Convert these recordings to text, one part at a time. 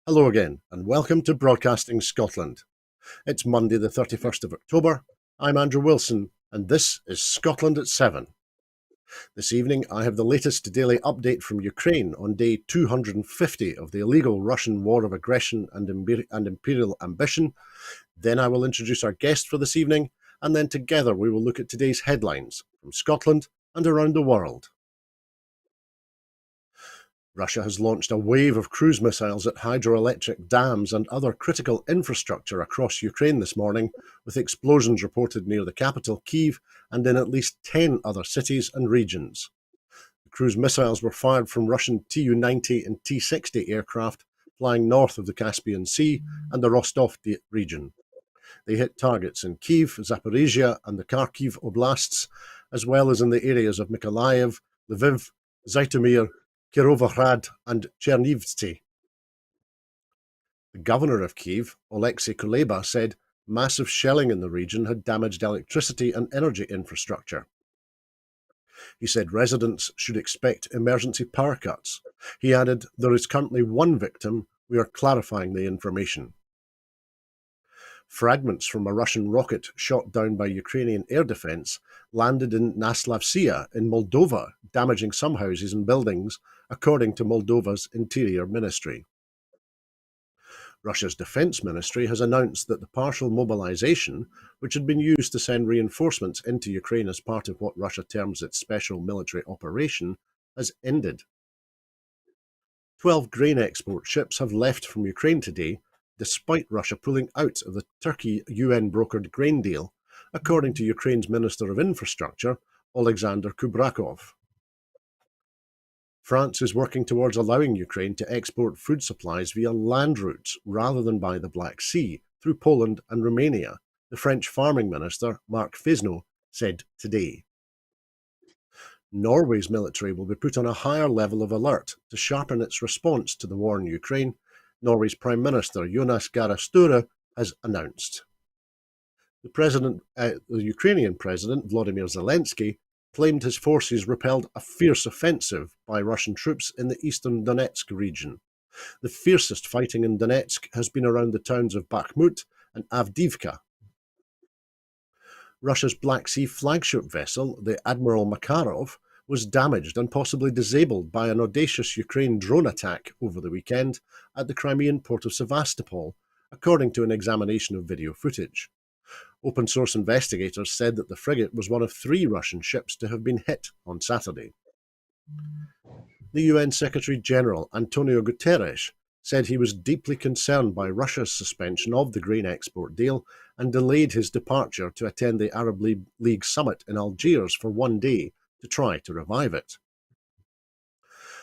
Hello again, and welcome to Broadcasting Scotland. It's Monday, the 31st of October. I'm Andrew Wilson, and this is Scotland at 7. This evening, I have the latest daily update from Ukraine on day 250 of the illegal Russian war of aggression and imperial ambition. Then I will introduce our guest for this evening, and then together we will look at today's headlines from Scotland and around the world. Russia has launched a wave of cruise missiles at hydroelectric dams and other critical infrastructure across Ukraine this morning, with explosions reported near the capital, Kyiv, and in at least 10 other cities and regions. The cruise missiles were fired from Russian Tu-90 and T-60 aircraft flying north of the Caspian Sea and the Rostov region. They hit targets in Kyiv, Zaporizhia, and the Kharkiv oblasts, as well as in the areas of Mykolaiv, Lviv, Zhytomyr, Kirovohrad and Chernivtsi. The governor of Kyiv, Oleksiy Kuleba, said massive shelling in the region had damaged electricity and energy infrastructure. He said residents should expect emergency power cuts. He added, "There is currently one victim. We are clarifying the information." Fragments from a Russian rocket shot down by Ukrainian air defense landed in Naslavsia in Moldova, damaging some houses and buildings, according to Moldova's Interior Ministry. Russia's Defense Ministry has announced that the partial mobilization, which had been used to send reinforcements into Ukraine as part of what Russia terms its special military operation, has ended. 12 grain export ships have left from Ukraine today, despite Russia pulling out of the Turkey UN-brokered grain deal, according to Ukraine's Minister of Infrastructure, Alexander Kubrakov. France is working towards allowing Ukraine to export food supplies via land routes rather than by the Black Sea, through Poland and Romania, the French farming minister, Marc Fesneau, said today. Norway's military will be put on a higher level of alert to sharpen its response to the war in Ukraine, Norway's Prime Minister Jonas Gahr Støre has announced. The Ukrainian President Volodymyr Zelensky claimed his forces repelled a fierce offensive by Russian troops in the eastern Donetsk region. The fiercest fighting in Donetsk has been around the towns of Bakhmut and Avdiivka. Russia's Black Sea flagship vessel, the Admiral Makarov, was damaged and possibly disabled by an audacious Ukraine drone attack over the weekend at the Crimean port of Sevastopol, according to an examination of video footage. Open-source investigators said that the frigate was one of 3 Russian ships to have been hit on Saturday. The UN Secretary-General Antonio Guterres said he was deeply concerned by Russia's suspension of the grain export deal and delayed his departure to attend the Arab League summit in Algiers for one day to try to revive it.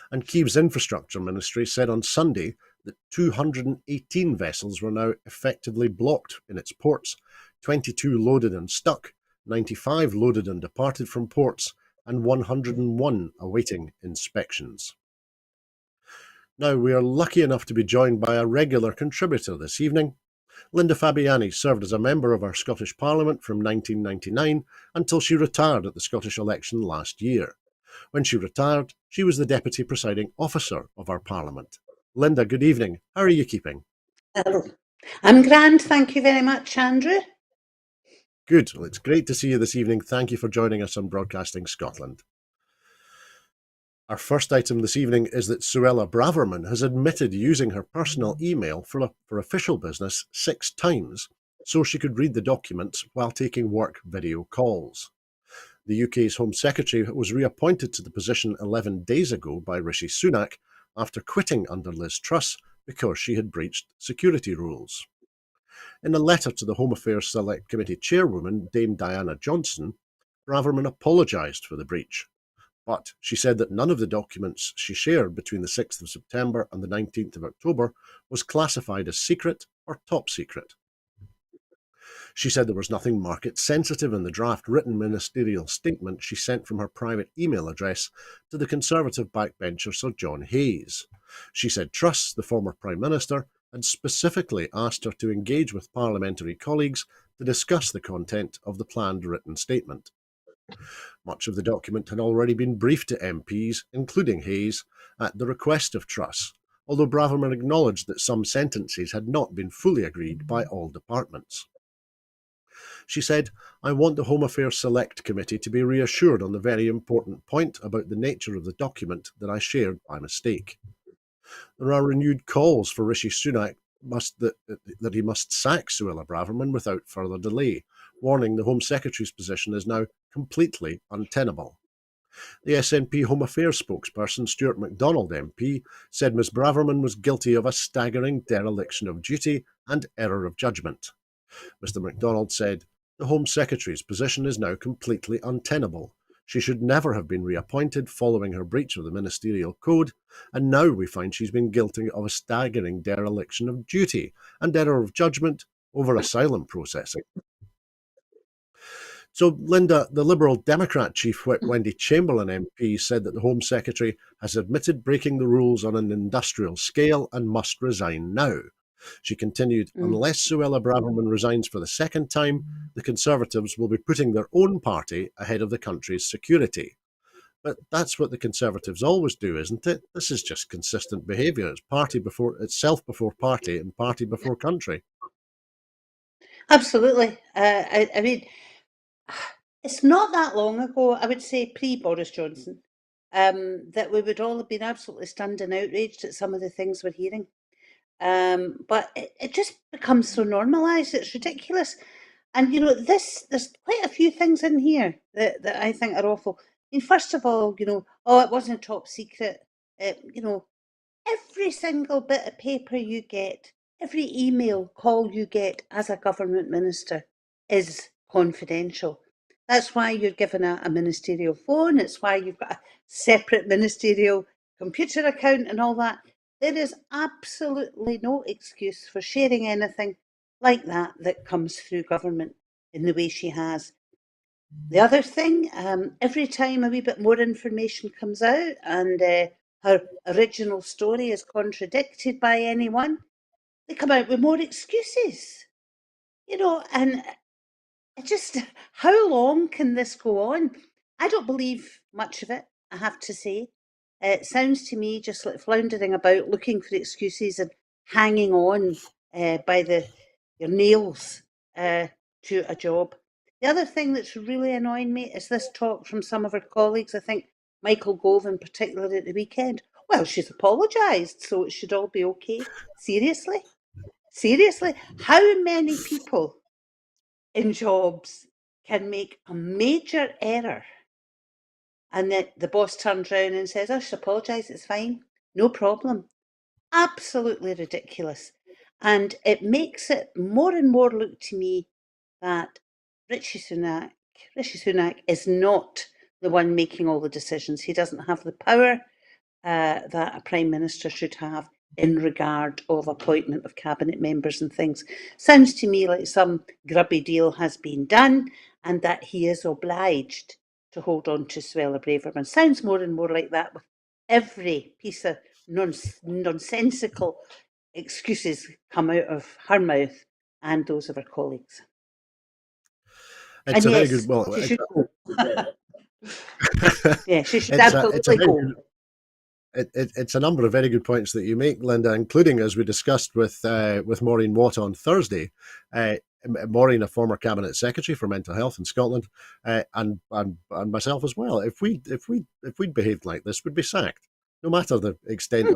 And Kyiv's infrastructure ministry said on Sunday that 218 vessels were now effectively blocked in its ports, 22 loaded and stuck, 95 loaded and departed from ports, and 101 awaiting inspections. Now, we are lucky enough to be joined by a regular contributor this evening. Linda Fabiani served as a member of our Scottish Parliament from 1999 until she retired at the Scottish election last year. When she retired, she was the Deputy Presiding Officer of our Parliament. Linda, good evening. How are you keeping? Hello. I'm grand, thank you very much, Andrew. Good. Well, it's great to see you this evening. Thank you for joining us on Broadcasting Scotland. Our first item this evening is that Suella Braverman has admitted using her personal email for official business 6 times, so she could read the documents while taking work video calls. The UK's Home Secretary was reappointed to the position 11 days ago by Rishi Sunak after quitting under Liz Truss because she had breached security rules. In a letter to the Home Affairs Select Committee chairwoman, Dame Diana Johnson, Braverman apologised for the breach, but she said that none of the documents she shared between the 6th of September and the 19th of October was classified as secret or top secret. She said there was nothing market-sensitive in the draft written ministerial statement she sent from her private email address to the Conservative backbencher Sir John Hayes. She said Truss, the former Prime Minister, had specifically asked her to engage with parliamentary colleagues to discuss the content of the planned written statement. Much of the document had already been briefed to MPs, including Hayes, at the request of Truss, although Braverman acknowledged that some sentences had not been fully agreed by all departments. She said, "I want the Home Affairs Select Committee to be reassured on the very important point about the nature of the document that I shared by mistake. There are renewed calls for Rishi Sunak that he must sack Suella Braverman without further delay, warning the Home Secretary's position is now completely untenable." The SNP Home Affairs spokesperson, Stuart MacDonald MP, said Ms Braverman was guilty of a staggering dereliction of duty and error of judgment. Mr MacDonald said, "The Home Secretary's position is now completely untenable. She should never have been reappointed following her breach of the ministerial code, and now we find she's been guilty of a staggering dereliction of duty and error of judgment over asylum processing." So, Linda, the Liberal Democrat Chief Whip Wendy Chamberlain MP said that the Home Secretary has admitted breaking the rules on an industrial scale and must resign now. She continued, "Unless Suella Braverman resigns for the second time, the Conservatives will be putting their own party ahead of the country's security." But that's what the Conservatives always do, isn't it? This is just consistent behaviour. It's self before party and party before country. Absolutely. I mean, it's not that long ago, I would say pre-Boris Johnson, that we would all have been absolutely stunned and outraged at some of the things we're hearing. But it just becomes so normalised, it's ridiculous. And, there's quite a few things in here that I think are awful. I mean, first of all, it wasn't top secret. Every single bit of paper you get, every email call you get as a government minister is confidential. That's why you're given a ministerial phone. It's why you've got a separate ministerial computer account and all that. There is absolutely no excuse for sharing anything like that comes through government in the way she has. The other thing, every time a wee bit more information comes out and her original story is contradicted by anyone, they come out with more excuses. And just how long can this go on? I don't believe much of it, I have to say. It sounds to me just like floundering about, looking for excuses and hanging on by your nails to a job. The other thing that's really annoying me is this talk from some of her colleagues. I think Michael Gove in particular at the weekend. Well, she's apologised, so it should all be okay. Seriously? Seriously? How many people in jobs can make a major error and then the boss turns around and says, "I should apologise, it's fine, no problem"? Absolutely ridiculous. And it makes it more and more look to me that Rishi Sunak is not the one making all the decisions. He doesn't have the power that a Prime Minister should have in regard of appointment of cabinet members and things. Sounds to me like some grubby deal has been done and that he is obliged to hold on to Suella Braverman. Sounds more and more like that with every piece of nonsensical excuses come out of her mouth and those of her colleagues. It's And a very good. yes, Well, she should go. Yeah, she should it's a absolutely very go. good. It's a number of very good points that you make, Linda, including, as we discussed with Maureen Watt on Thursday. Maureen, a former cabinet secretary for mental health in Scotland, and myself as well. If we'd behaved like this, we'd be sacked, no matter the extent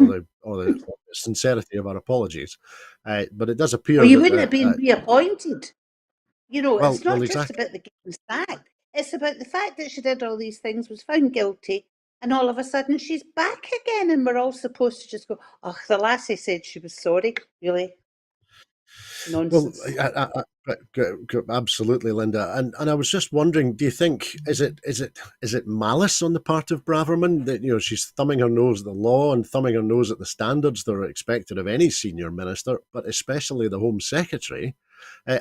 or the sincerity of our apologies. But it does Or appear you that wouldn't have been reappointed. It's not just exactly. about the getting sacked. It's about the fact that she did all these things, was found guilty, and all of a sudden she's back again, and we're all supposed to just go, "Oh, the lassie said she was sorry." Really? Well, Nonsense. absolutely, Linda, and I was just wondering, do you think is it malice on the part of Braverman that she's thumbing her nose at the law and thumbing her nose at the standards that are expected of any senior minister, but especially the Home Secretary,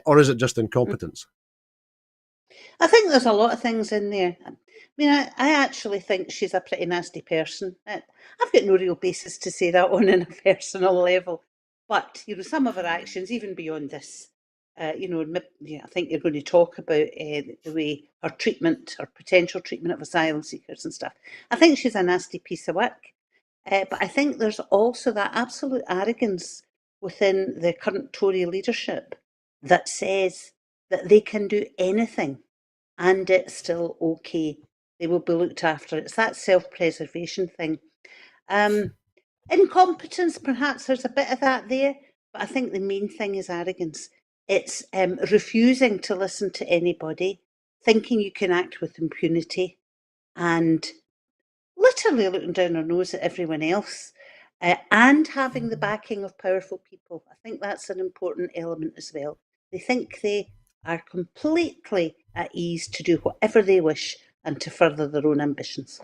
or is it just incompetence? I think there's a lot of things in there. I mean, I actually think she's a pretty nasty person. I've got no real basis to say that on a personal level. But, some of her actions, even beyond this, I think you're going to talk about the way her potential treatment of asylum seekers and stuff. I think she's a nasty piece of work. But I think there's also that absolute arrogance within the current Tory leadership that says that they can do anything and it's still okay. They will be looked after. It's that self-preservation thing. Um, Incompetence, perhaps there's a bit of that there, but I think the main thing is arrogance. It's refusing to listen to anybody, thinking you can act with impunity, and literally looking down our nose at everyone else, and having the backing of powerful people. I think that's an important element as well. They think they are completely at ease to do whatever they wish and to further their own ambitions.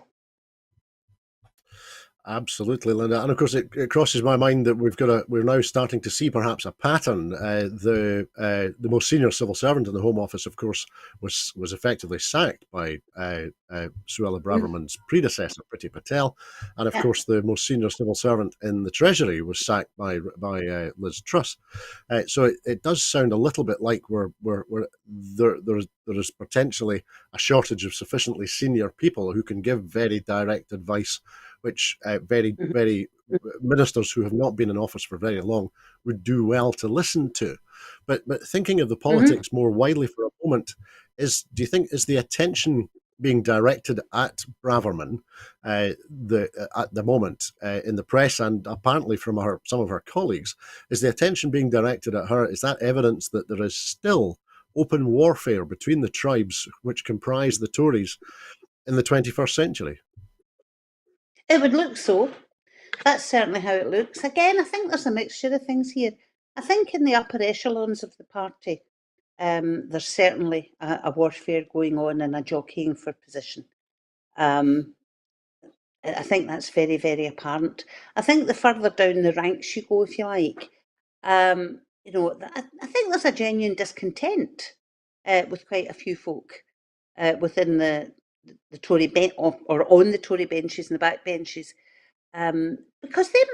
Absolutely, Linda, and of course, it crosses my mind that we're now starting to see perhaps a pattern. The most senior civil servant in the Home Office, of course, was effectively sacked by Suella Mm, Braverman's predecessor, Priti Patel, and of yeah. course, the most senior civil servant in the Treasury was sacked by Liz Truss. So it does sound a little bit like we're there is potentially a shortage of sufficiently senior people who can give very direct advice, which Mhm, very ministers who have not been in office for very long would do well to listen to. But thinking of the mhm. politics more widely for a moment, do you think is the attention being directed at Braverman at the moment in the press and apparently from some of her colleagues? Is the attention being directed at her? Is that evidence that there is still open warfare between the tribes which comprise the Tories in the 21st century? It would look so. That's certainly how it looks. Again, I think there's a mixture of things here. I think in the upper echelons of the party, there's certainly a warfare going on and a jockeying for position. Um, I think that's very, very apparent. I think the further down the ranks you go, if you like, I think there's a genuine discontent with quite a few folk within the Tory bench or on the Tory benches and the back benches, because they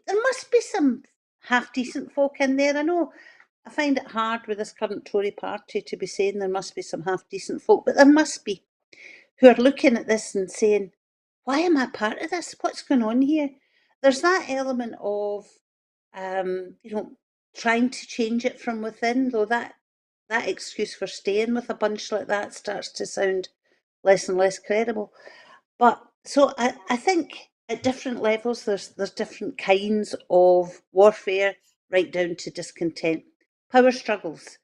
there must be some half decent folk in there. I know I find it hard with this current Tory party to be saying there must be some half decent folk, but there must be who are looking at this and saying, why am I part of this? What's going on here? There's that element of, you know, trying to change it from within, though that excuse for staying with a bunch like that starts to sound less and less credible. But so I think at different levels there's different kinds of warfare, right down to discontent, power struggles.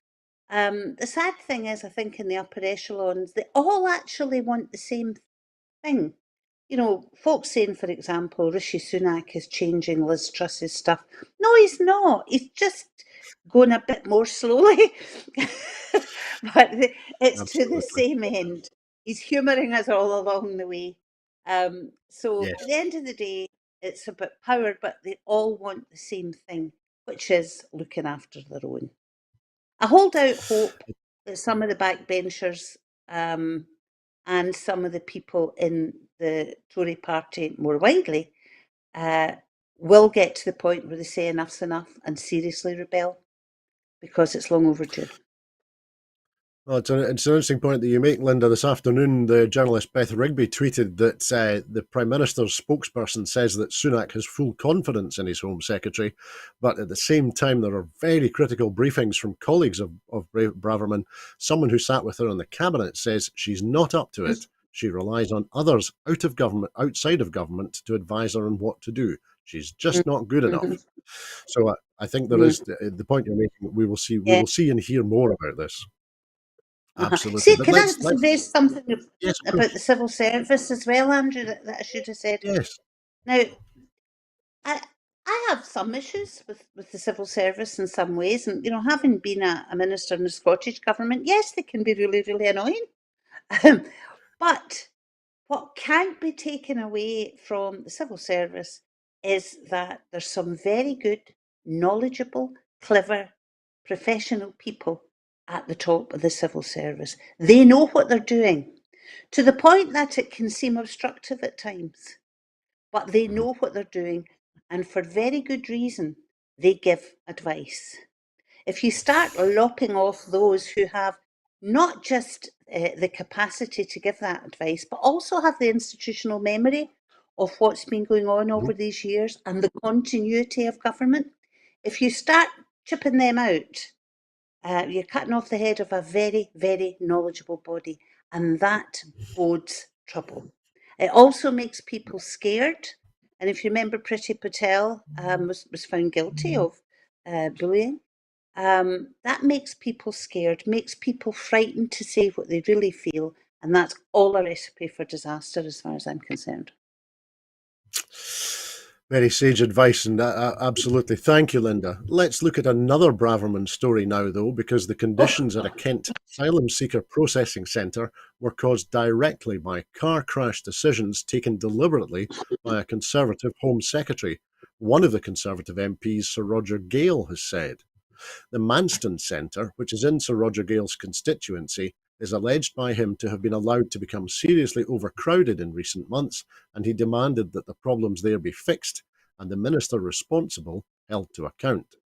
The sad thing is, I think in the upper echelons, they all actually want the same thing. You know, folks saying, for example, Rishi Sunak is changing Liz Truss's stuff. No, he's not. He's just going a bit more slowly. But it's to the Absolutely. same end. He's humouring us all along the way. So at Yes. the end of the day, it's about power, but they all want the same thing, which is looking after their own. I hold out hope that some of the backbenchers and some of the people in the Tory party more widely uh, will get to the point where they say enough's enough and seriously rebel because it's long overdue. Well, it's an interesting point that you make, Linda. This afternoon, the journalist Beth Rigby tweeted that the Prime Minister's spokesperson says that Sunak has full confidence in his Home Secretary, but at the same time, there are very critical briefings from colleagues of Braverman. Someone who sat with her in the cabinet says she's not up to it. She relies on others outside of government, to advise her on what to do. She's just not good Mm-hmm. enough. So I think there is Mm-hmm. the point you're making. We Yeah. will see and hear more about this. Uh-huh. Absolutely. See, But can I let's raise something yes, of about course. the civil service as well, Andrew, that I should have said? Yes. Now, I I have some issues with the civil service in some ways, and having been a minister in the Scottish government, yes, they can be really, really annoying. But what can't be taken away from the civil service is that there's some very good, knowledgeable, clever, professional people at the top of the civil service. They know what they're doing to the point that it can seem obstructive at times, but they Mhm. know what they're doing, and for very good reason, they give advice. If you start lopping off those who have not just the capacity to give that advice, but also have the institutional memory of what's been going on over these years and the continuity of government, if you start chipping them out, you're cutting off the head of a very, very knowledgeable body, and that bodes trouble. It also makes people scared. And if you remember, Priti Patel was found guilty of bullying. That makes people scared, makes people frightened to say what they really feel, and that's all a recipe for disaster as far as I'm concerned. Very sage advice, and absolutely. Thank you, Linda. Let's look at another Braverman story now, though, because the conditions at a Kent asylum seeker processing centre were caused directly by car crash decisions taken deliberately by a Conservative Home Secretary. One of the Conservative MPs, Sir Roger Gale, has said. The Manston Centre, which is in Sir Roger Gale's constituency, is alleged by him to have been allowed to become seriously overcrowded in recent months, and he demanded that the problems there be fixed and the minister responsible held to account.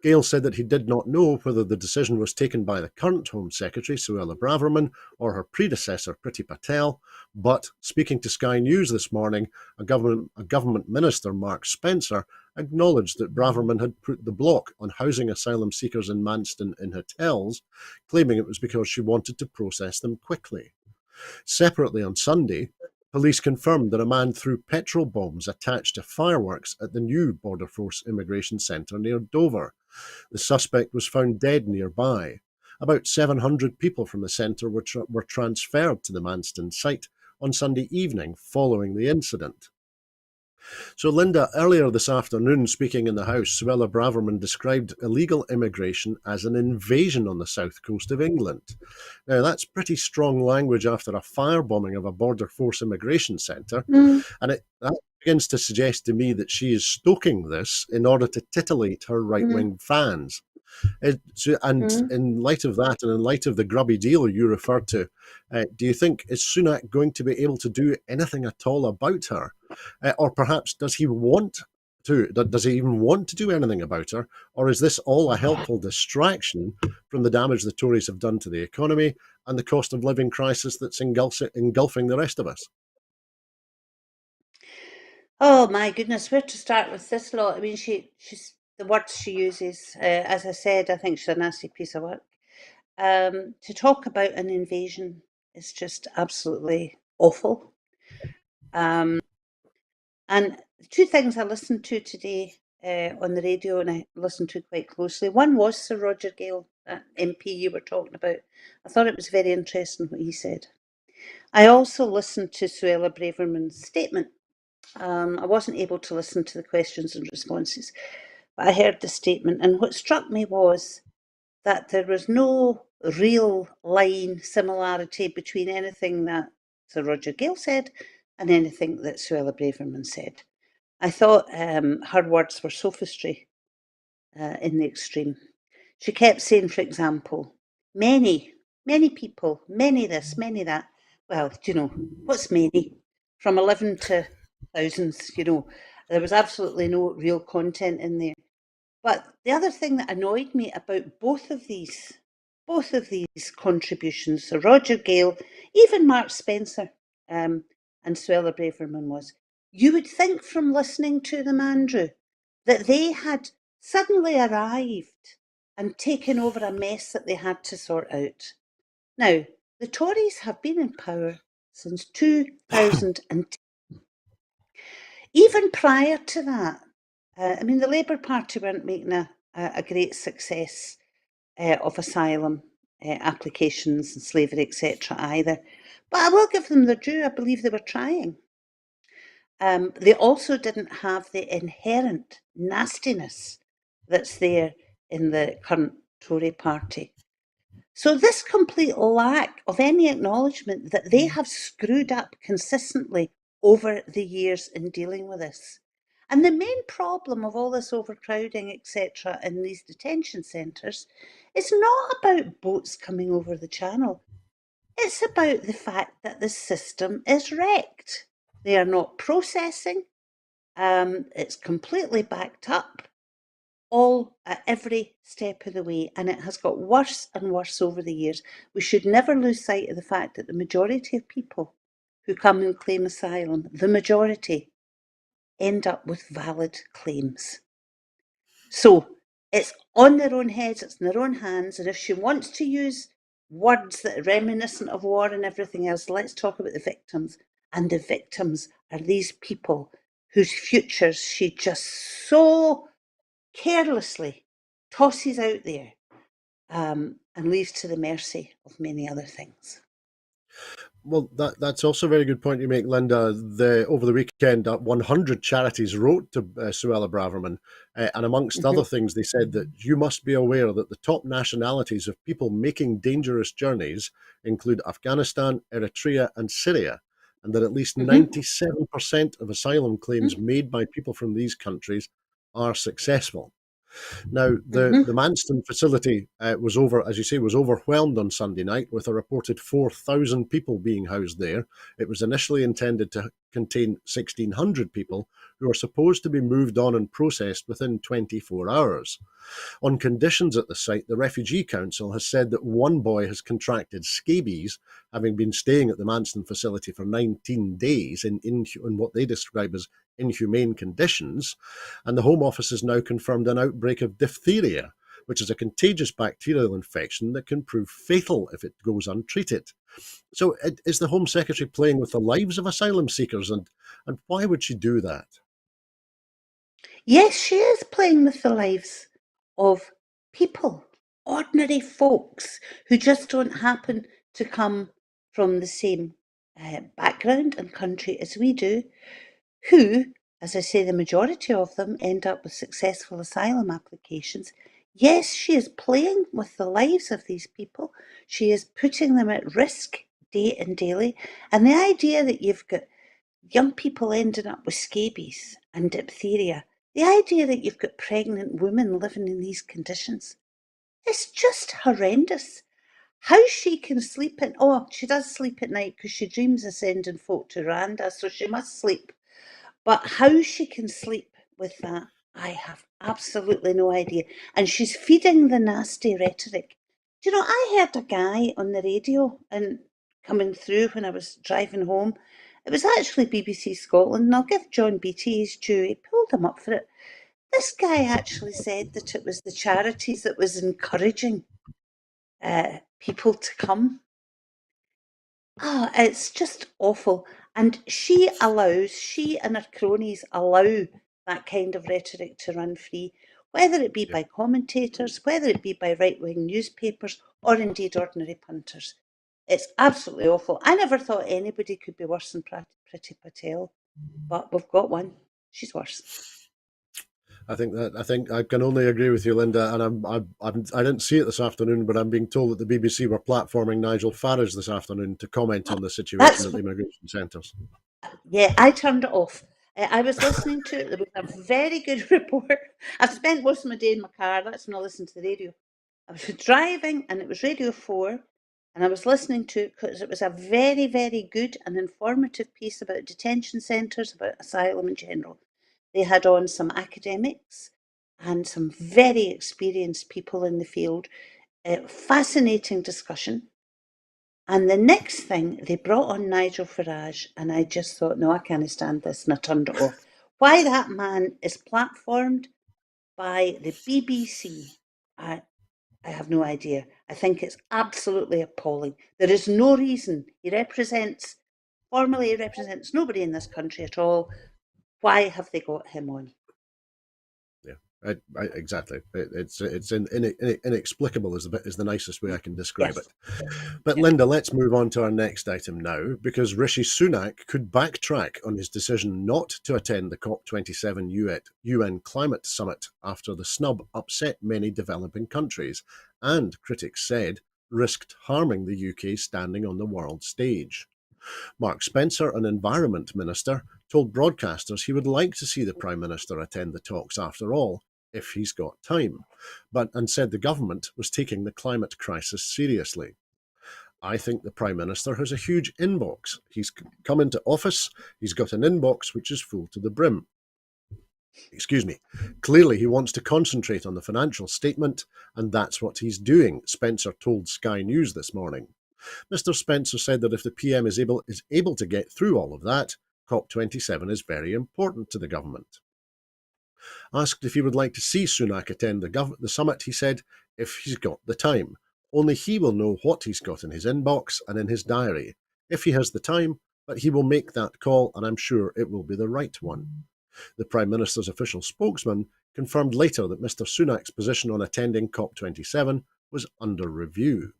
Gale said that he did not know whether the decision was taken by the current Home Secretary, Suella Braverman, or her predecessor, Priti Patel, but speaking to Sky News this morning, a government minister, Mark Spencer, acknowledged that Braverman had put the block on housing asylum seekers in Manston in hotels, claiming it was because she wanted to process them quickly. Separately on Sunday, police confirmed that a man threw petrol bombs attached to fireworks at the new Border Force Immigration Centre near Dover. The suspect was found dead nearby. About 700 people from the centre were transferred to the Manston site on Sunday evening following the incident. So, Linda, earlier this afternoon, speaking in the House, Suella Braverman described illegal immigration as an invasion on the south coast of England. Now, that's pretty strong language after a firebombing of a Border Force immigration centre, and that begins to suggest to me that she is stoking this in order to titillate her right-wing fans. And in light of that, and in light of the grubby deal you referred to, do you think is Sunak going to be able to do anything at all about her? Or perhaps does he want to? Does he even want to do anything about her? Or is this all a helpful distraction from the damage the Tories have done to the economy and the cost of living crisis that's engulfing the rest of us? Oh my goodness, where to start with this lot? I mean, she's the words she uses. As I said, I think she's a nasty piece of work. To talk about an invasion is just absolutely awful. And two things I listened to today on the radio, and I listened to quite closely. One was Sir Roger Gale, that MP you were talking about. I thought it was very interesting what he said. I also listened to Suella Braverman's statement. I wasn't able to listen to the questions and responses, but I heard the statement, and what struck me was that there was no real line similarity between anything that Sir Roger Gale said and anything that Suella Braverman said. I thought her words were sophistry in the extreme. She kept saying, for example, many, many people, many this, many that. Well, what's many? From 11 to thousands, there was absolutely no real content in there. But the other thing that annoyed me about both of these contributions, so Roger Gale, even Mark Spencer, and Suella Braverman, was you would think from listening to them, Andrew, that they had suddenly arrived and taken over a mess that they had to sort out. Now, the Tories have been in power since 2010. Even prior to that, I mean, the Labour Party weren't making a great success of asylum applications and slavery, etc., either. But I will give them their due. I believe they were trying. They also didn't have the inherent nastiness that's there in the current Tory party. So, this complete lack of any acknowledgement that they have screwed up consistently over the years in dealing with this. And the main problem of all this overcrowding, etc., in these detention centres is not about boats coming over the channel. It's about the fact that the system is wrecked. They are not processing, it's completely backed up all at every step of the way, and it has got worse and worse over the years. We should never lose sight of the fact that the majority of people who come and claim asylum, the majority, end up with valid claims. So it's on their own heads, it's in their own hands, and if she wants to use words that are reminiscent of war and everything else, let's talk about the victims. And the victims are these people whose futures she just so carelessly tosses out there, and leaves to the mercy of many other things. Well, that's also a very good point you make, Linda. Over the weekend, 100 charities wrote to Suella Braverman, and amongst other Mhm, things, they said that you must be aware that the top nationalities of people making dangerous journeys include Afghanistan, Eritrea, and Syria, and that at least mhm, 97% of asylum claims mhm, made by people from these countries are successful. Now, the mhm. Manston facility was as you say, was overwhelmed on Sunday night with a reported 4,000 people being housed there. It was initially intended to contain 1,600 people who are supposed to be moved on and processed within 24 hours. On conditions at the site, the Refugee Council has said that one boy has contracted scabies, having been staying at the Manston facility for 19 days in what they describe as inhumane conditions. And the Home Office has now confirmed an outbreak of diphtheria, which is a contagious bacterial infection that can prove fatal if it goes untreated. So, is the Home Secretary playing with the lives of asylum seekers, and why would she do that? Yes, she is playing with the lives of people, ordinary folks who just don't happen to come from the same background and country as we do, who, as I say, the majority of them end up with successful asylum applications. Yes, she is playing with the lives of these people. She is putting them at risk day and daily. And the idea that you've got young people ending up with scabies and diphtheria, the idea that you've got pregnant women living in these conditions, is just horrendous. How she can sleep at, oh, she does sleep at night because she dreams of sending folk to Rwanda, so she must sleep, but how she can sleep with that, I have absolutely no idea. And she's feeding the nasty rhetoric. Do you know, I heard a guy on the radio and coming through when I was driving home. It was actually BBC Scotland, and I'll give John Beattie his due. He pulled him up for it. This guy actually said that it was the charities that was encouraging people to come. It's just awful. And she and her cronies allow that kind of rhetoric to run free, whether it be Yeah. by commentators, whether it be by right wing newspapers, or indeed ordinary punters. It's absolutely awful. I never thought anybody could be worse than Priti Patel, but we've got one. She's worse. I think I can only agree with you, Linda. And I didn't see it this afternoon, but I'm being told that the BBC were platforming Nigel Farage this afternoon to comment on the situation That's at the immigration centres. Yeah, I turned it off. I was listening to it. There was a very good report. I've spent most of my day in my car. That's when I listen to the radio. I was driving and it was Radio 4, and I was listening to it because it was a very, very good and informative piece about detention centres, about asylum in general. They had on some academics and some very experienced people in the field. Fascinating discussion. And the next thing, they brought on Nigel Farage, and I just thought, no, I can't stand this, and I turned it off. Why that man is platformed by the BBC, I, I have no idea. I think it's absolutely appalling. There is no reason. Formally, he represents nobody in this country at all. Why have they got him on? Yeah, exactly. Inexplicable is the nicest way I can describe it. Yes. But Yeah. Linda, let's move on to our next item now, because Rishi Sunak could backtrack on his decision not to attend the COP27 UN climate summit after the snub upset many developing countries, and critics said risked harming the UK standing on the world stage. Mark Spencer, an Environment Minister, told broadcasters he would like to see the Prime Minister attend the talks after all, if he's got time, and said the government was taking the climate crisis seriously. I think the Prime Minister has a huge inbox. He's come into office, he's got an inbox which is full to the brim. Excuse me. Clearly, he wants to concentrate on the financial statement, and that's what he's doing, Spencer told Sky News this morning. Mr. Spencer said that if the PM is able to get through all of that, COP27 is very important to the government. Asked if he would like to see Sunak attend the summit, he said, if he's got the time. Only he will know what he's got in his inbox and in his diary, if he has the time, but he will make that call, and I'm sure it will be the right one. The Prime Minister's official spokesman confirmed later that Mr. Sunak's position on attending COP27 was under review.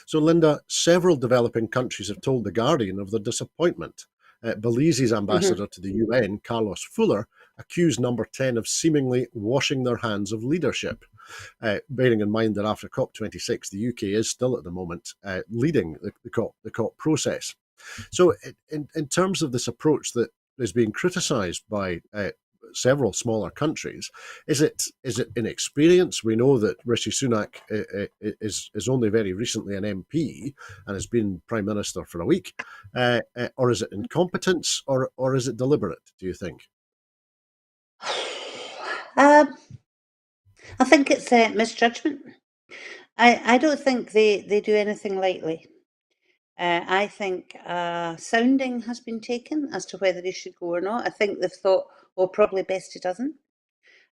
So, Linda, several developing countries have told The Guardian of their disappointment. Belize's ambassador to the UN, Carlos Fuller, accused Number 10 of seemingly washing their hands of leadership, bearing in mind that after COP26, the UK is still at the moment leading the COP process. So, in terms of this approach that is being criticised by several smaller countries, is it inexperience? We know that Rishi Sunak is only very recently an MP and has been Prime Minister for a week, or is it incompetence, or is it deliberate, do you think? I think it's misjudgment. I don't think they do anything lightly. I think sounding has been taken as to whether he should go or not. I think they've thought, well, probably best he doesn't.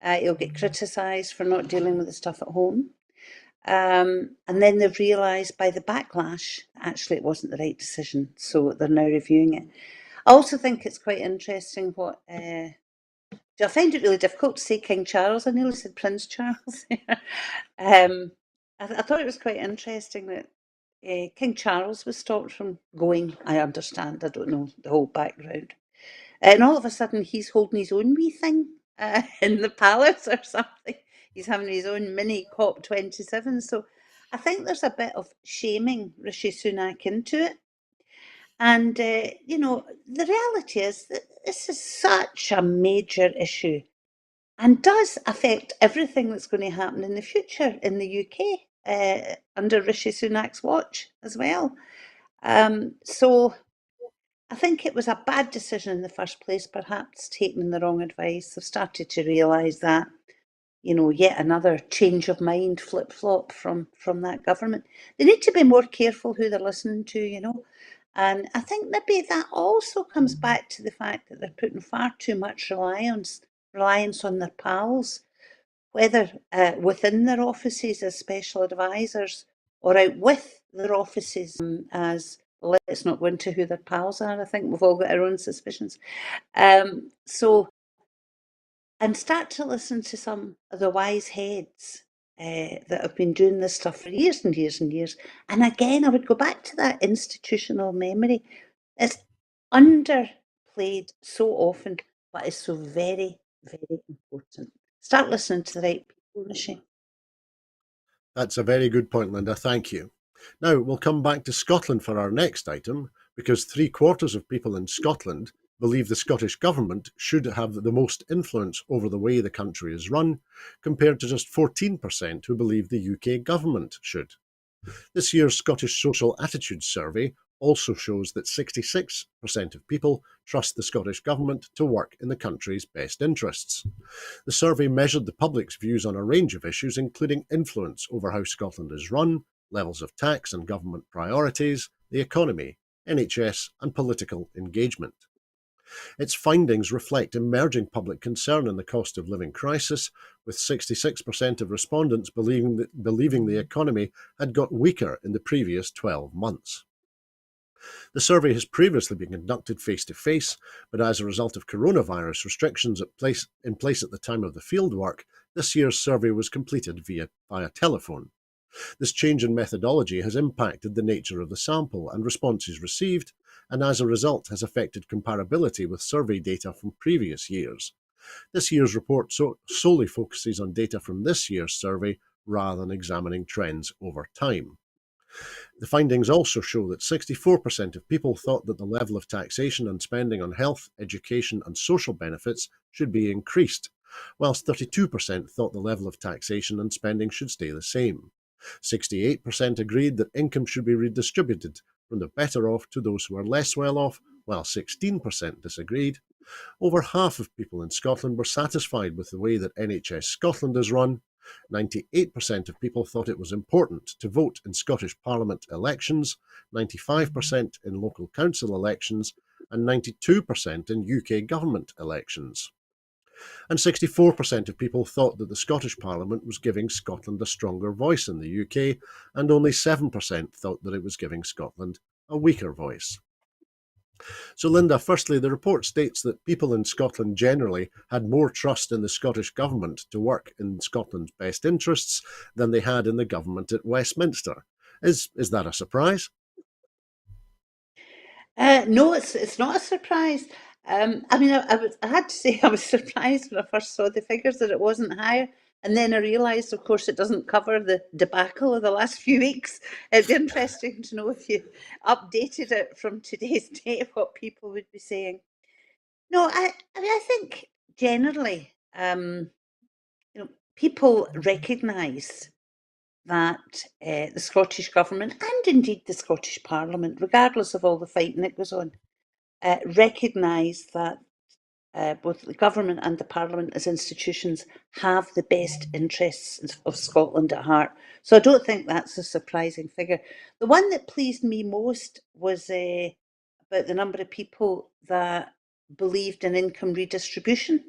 He'll get criticised for not dealing with the stuff at home. And then they've realised by the backlash, actually, it wasn't the right decision. So they're now reviewing it. I also think it's quite interesting what. I find it really difficult to say King Charles. I nearly said Prince Charles. I thought it was quite interesting that King Charles was stopped from going. I understand. I don't know the whole background. And all of a sudden, he's holding his own wee thing in the palace or something. He's having his own mini COP27. So I think there's a bit of shaming Rishi Sunak into it. And, the reality is that this is such a major issue and does affect everything that's going to happen in the future in the UK under Rishi Sunak's watch as well. So I think it was a bad decision in the first place, perhaps taking the wrong advice. I've started to realise that, yet another change of mind, flip-flop from that government. They need to be more careful who they're listening to. And I think maybe that also comes back to the fact that they're putting far too much reliance on their pals, whether within their offices as special advisors or out with their offices as, let's not go into who their pals are. I think we've all got our own suspicions. And start to listen to some of the wise heads that have been doing this stuff for years and years and years. And again, I would go back to that institutional memory. It's underplayed so often, but it's so very, very important. Start listening to the right people, Rishi. That's a very good point, Linda. Thank you. Now, we'll come back to Scotland for our next item, because 3/4 of people in Scotland believe the Scottish Government should have the most influence over the way the country is run, compared to just 14% who believe the UK Government should. This year's Scottish Social Attitudes Survey also shows that 66% of people trust the Scottish Government to work in the country's best interests. The survey measured the public's views on a range of issues, including influence over how Scotland is run, levels of tax and government priorities, the economy, NHS, and political engagement. Its findings reflect emerging public concern in the cost of living crisis, with 66% of respondents believing the economy had got weaker in the previous 12 months. The survey has previously been conducted face-to-face, but as a result of coronavirus restrictions in place at the time of the fieldwork, this year's survey was completed via telephone. This change in methodology has impacted the nature of the sample and responses received, and as a result has affected comparability with survey data from previous years. This year's report solely focuses on data from this year's survey rather than examining trends over time. The findings also show that 64% of people thought that the level of taxation and spending on health, education and social benefits should be increased, whilst 32% thought the level of taxation and spending should stay the same. 68% agreed that income should be redistributed from the better off to those who are less well off, while 16% disagreed. Over half of people in Scotland were satisfied with the way that NHS Scotland is run, 98% of people thought it was important to vote in Scottish Parliament elections, 95% in local council elections, and 92% in UK government elections. And 64% of people thought that the Scottish Parliament was giving Scotland a stronger voice in the UK, and only 7% thought that it was giving Scotland a weaker voice. So, Linda, firstly, the report states that people in Scotland generally had more trust in the Scottish Government to work in Scotland's best interests than they had in the government at Westminster. Is that a surprise? No, it's not a surprise. I mean, I had to say I was surprised when I first saw the figures that it wasn't higher, and then I realised, of course, it doesn't cover the debacle of the last few weeks. It'd be interesting to know if you updated it from today's date, what people would be saying. No, I mean, I think generally, people recognise that the Scottish Government and indeed the Scottish Parliament, regardless of all the fighting that goes on, recognise that both the government and the parliament as institutions have the best interests of Scotland at heart. So I don't think that's a surprising figure. The one that pleased me most was about the number of people that believed in income redistribution.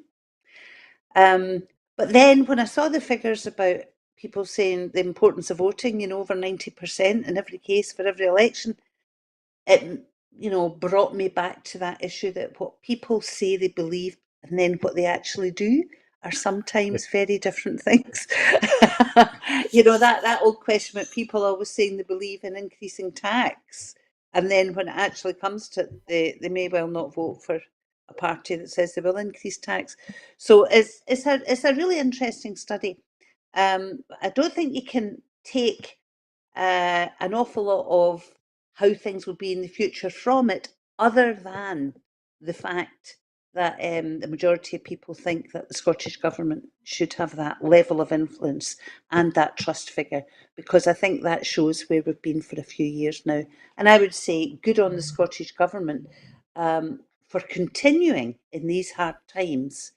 Um, but then when I saw the figures about people saying the importance of voting, over 90% in every case for every election, it brought me back to that issue that what people say they believe and then what they actually do are sometimes very different things. That old question about people always saying they believe in increasing tax, and then when it actually comes to it, they may well not vote for a party that says they will increase tax. So it's a really interesting study. I don't think you can take an awful lot of how things will be in the future from it, other than the fact that the majority of people think that the Scottish Government should have that level of influence and that trust figure, because I think that shows where we've been for a few years now. And I would say good on the Scottish Government for continuing in these hard times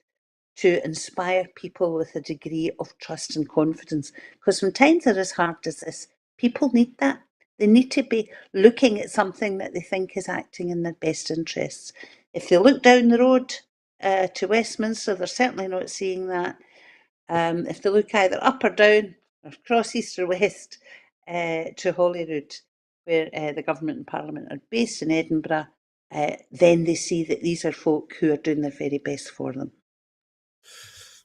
to inspire people with a degree of trust and confidence. Because when times are as hard as this, people need that. They need to be looking at something that they think is acting in their best interests. If they look down the road to Westminster, they're certainly not seeing that. If they look either up or down, or across east or west to Holyrood, where the government and parliament are based in Edinburgh, then they see that these are folk who are doing their very best for them.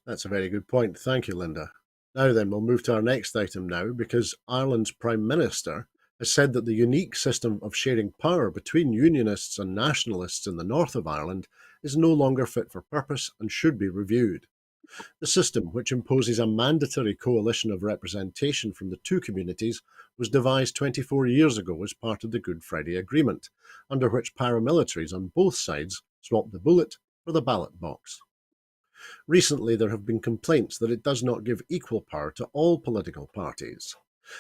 That's a very good point. Thank you, Linda. Now then, we'll move to our next item now, because Ireland's Prime Minister has said that the unique system of sharing power between Unionists and Nationalists in the north of Ireland is no longer fit for purpose and should be reviewed. The system, which imposes a mandatory coalition of representation from the two communities, was devised 24 years ago as part of the Good Friday Agreement, under which paramilitaries on both sides swapped the bullet for the ballot box. Recently, there have been complaints that it does not give equal power to all political parties.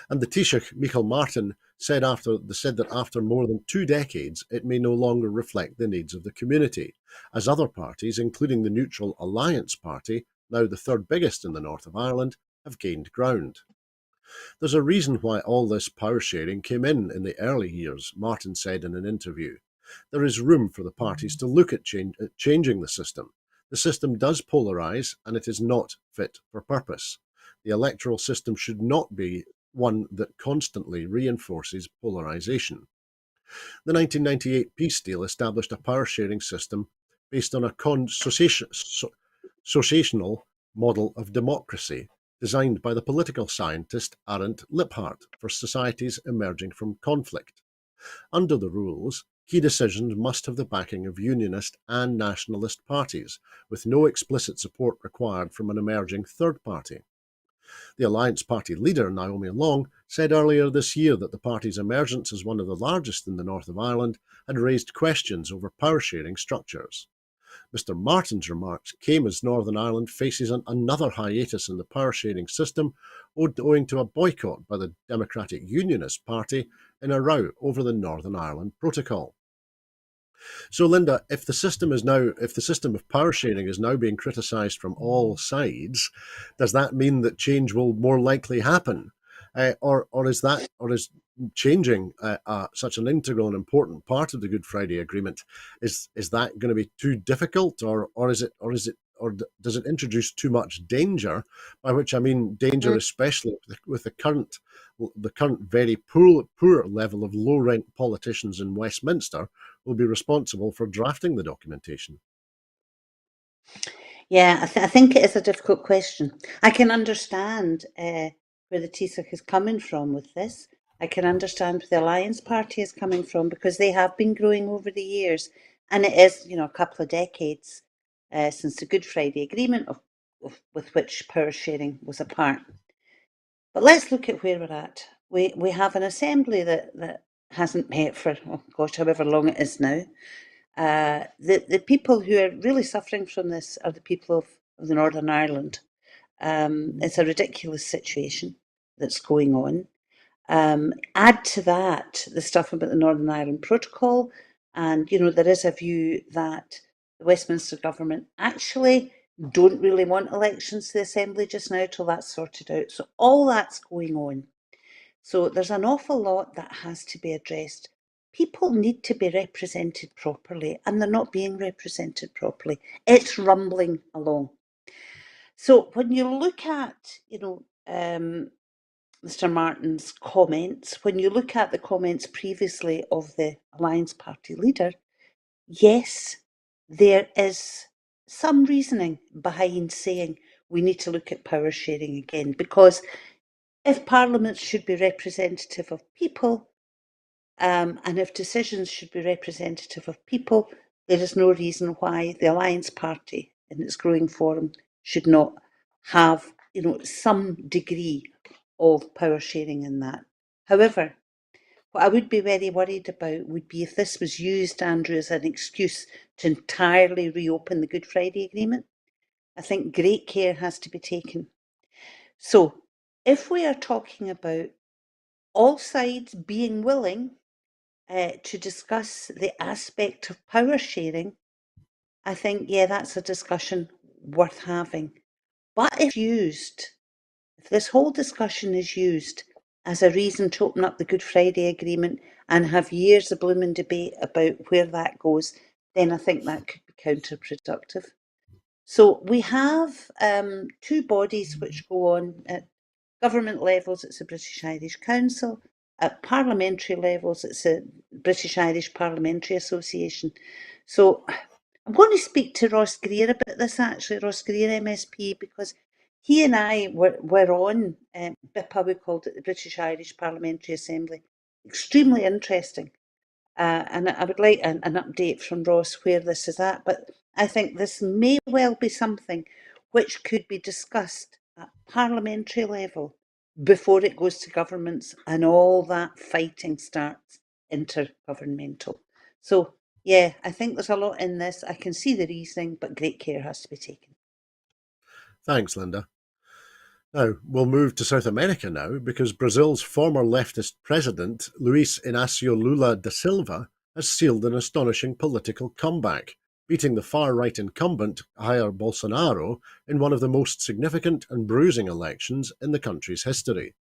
And the Taoiseach, Michael Martin, said that after more than 2 decades, it may no longer reflect the needs of the community, as other parties, including the neutral Alliance Party, now the third biggest in the north of Ireland, have gained ground. There's a reason why all this power sharing came in the early years, Martin said in an interview. There is room for the parties to look at changing the system. The system does polarise, and it is not fit for purpose. The electoral system should not be one that constantly reinforces polarisation. The 1998 peace deal established a power-sharing system based on a consociational model of democracy designed by the political scientist Arent Liphart for societies emerging from conflict. Under the rules, key decisions must have the backing of unionist and nationalist parties, with no explicit support required from an emerging third party. The Alliance Party leader, Naomi Long, said earlier this year that the party's emergence as one of the largest in the north of Ireland had raised questions over power-sharing structures. Mr Martin's remarks came as Northern Ireland faces another hiatus in the power-sharing system, owing to a boycott by the Democratic Unionist Party in a row over the Northern Ireland Protocol. So, Linda, if the system of power sharing is now being criticised from all sides, does that mean that change will more likely happen, or is changing such an integral and important part of the Good Friday Agreement? Is that going to be too difficult, or does it introduce too much danger? By which I mean danger, Mm. especially with the current very poor level of low rent politicians in Westminster will be responsible for drafting the documentation. Yeah, I think it is a difficult question. I can understand where the TISAC is coming from with this. I can understand where the Alliance Party is coming from because they have been growing over the years, and it is, a couple of decades since the Good Friday Agreement, with which power sharing was a part. But let's look at where we're at. We have an assembly that hasn't met for, oh gosh, however long it is now. The people who are really suffering from this are the people of the Northern Ireland. It's a ridiculous situation that's going on. Add to that the stuff about the Northern Ireland Protocol, and there is a view that the Westminster government actually don't really want elections to the Assembly just now till that's sorted out. So all that's going on. So there's an awful lot that has to be addressed. People need to be represented properly, and they're not being represented properly. It's rumbling along. So when you look at, Mr. Martin's comments, when you look at the comments previously of the Alliance Party leader, yes, there is some reasoning behind saying we need to look at power sharing again, because if Parliament should be representative of people, and if decisions should be representative of people, there is no reason why the Alliance Party in its growing form should not have, some degree of power sharing in that. However, what I would be very worried about would be if this was used, Andrew, as an excuse to entirely reopen the Good Friday Agreement. I think great care has to be taken. So, if we are talking about all sides being willing to discuss the aspect of power sharing, I think, yeah, that's a discussion worth having. But if this whole discussion is used as a reason to open up the Good Friday Agreement and have years of blooming debate about where that goes, then I think that could be counterproductive. So we have two bodies which go on at government levels. It's the British Irish Council. At parliamentary levels, it's the British Irish Parliamentary Association. So I'm going to speak to Ross Greer about this, actually, Ross Greer MSP, because he and I were on BIPA, we called it, the British Irish Parliamentary Assembly. Extremely interesting. And I would like an update from Ross where this is at. But I think this may well be something which could be discussed at parliamentary level before it goes to governments and all that fighting starts intergovernmental. So, yeah, I think there's a lot in this. I can see the reasoning, but great care has to be taken. Thanks, Linda. Now, we'll move to South America now, because Brazil's former leftist president, Luis Inácio Lula da Silva, has sealed an astonishing political comeback, beating the far-right incumbent Jair Bolsonaro in one of the most significant and bruising elections in the country's history.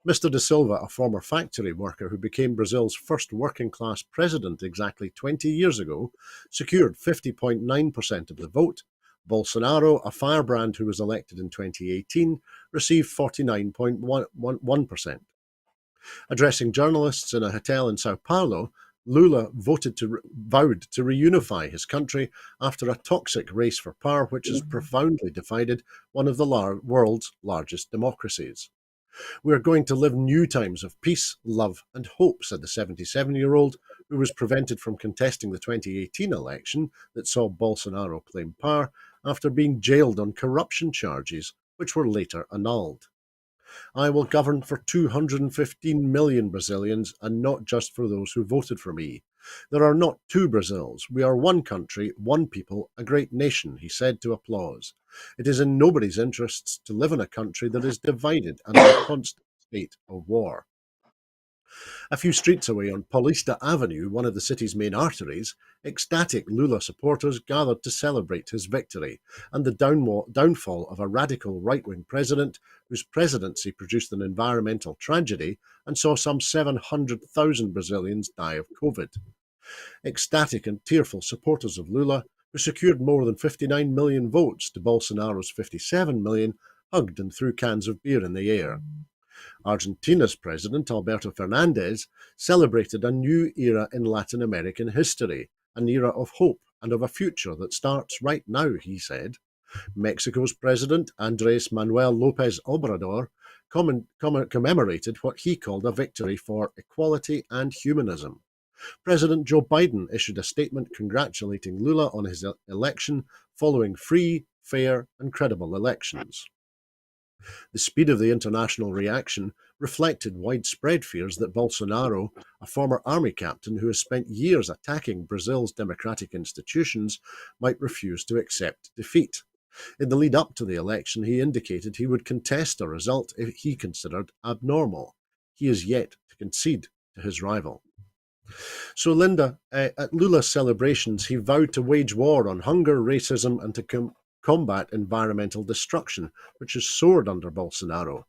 Mr. da Silva, a former factory worker who became Brazil's first working-class president exactly 20 years ago, secured 50.9% of the vote. Bolsonaro, a firebrand who was elected in 2018, received 49.11%. Addressing journalists in a hotel in Sao Paulo, Lula vowed to reunify his country after a toxic race for power which has profoundly divided one of the world's largest democracies. "We are going to live new times of peace, love, and hope," said the 77-year-old, who was prevented from contesting the 2018 election that saw Bolsonaro claim power after being jailed on corruption charges, which were later annulled. "I will govern for 215 million Brazilians, and not just for those who voted for me. There are not two Brazils. We are one country, one people, a great nation," he said to applause. "It is in nobody's interests to live in a country that is divided and in a constant state of war." A few streets away on Paulista Avenue, one of the city's main arteries, ecstatic Lula supporters gathered to celebrate his victory and the downfall of a radical right-wing president whose presidency produced an environmental tragedy and saw some 700,000 Brazilians die of COVID. Ecstatic and tearful supporters of Lula, who secured more than 59 million votes to Bolsonaro's 57 million, hugged and threw cans of beer in the air. Argentina's president, Alberto Fernandez, celebrated a new era in Latin American history, an era of hope and of a future that starts right now, he said. Mexico's president, Andres Manuel Lopez Obrador, commemorated what he called a victory for equality and humanism. President Joe Biden issued a statement congratulating Lula on his election following free, fair, and credible elections. The speed of the international reaction reflected widespread fears that Bolsonaro, a former army captain who has spent years attacking Brazil's democratic institutions, might refuse to accept defeat. In the lead up to the election, he indicated he would contest a result if he considered abnormal. He is yet to concede to his rival. So, Linda, at Lula's celebrations, he vowed to wage war on hunger, racism, and to combat environmental destruction, which has soared under Bolsonaro.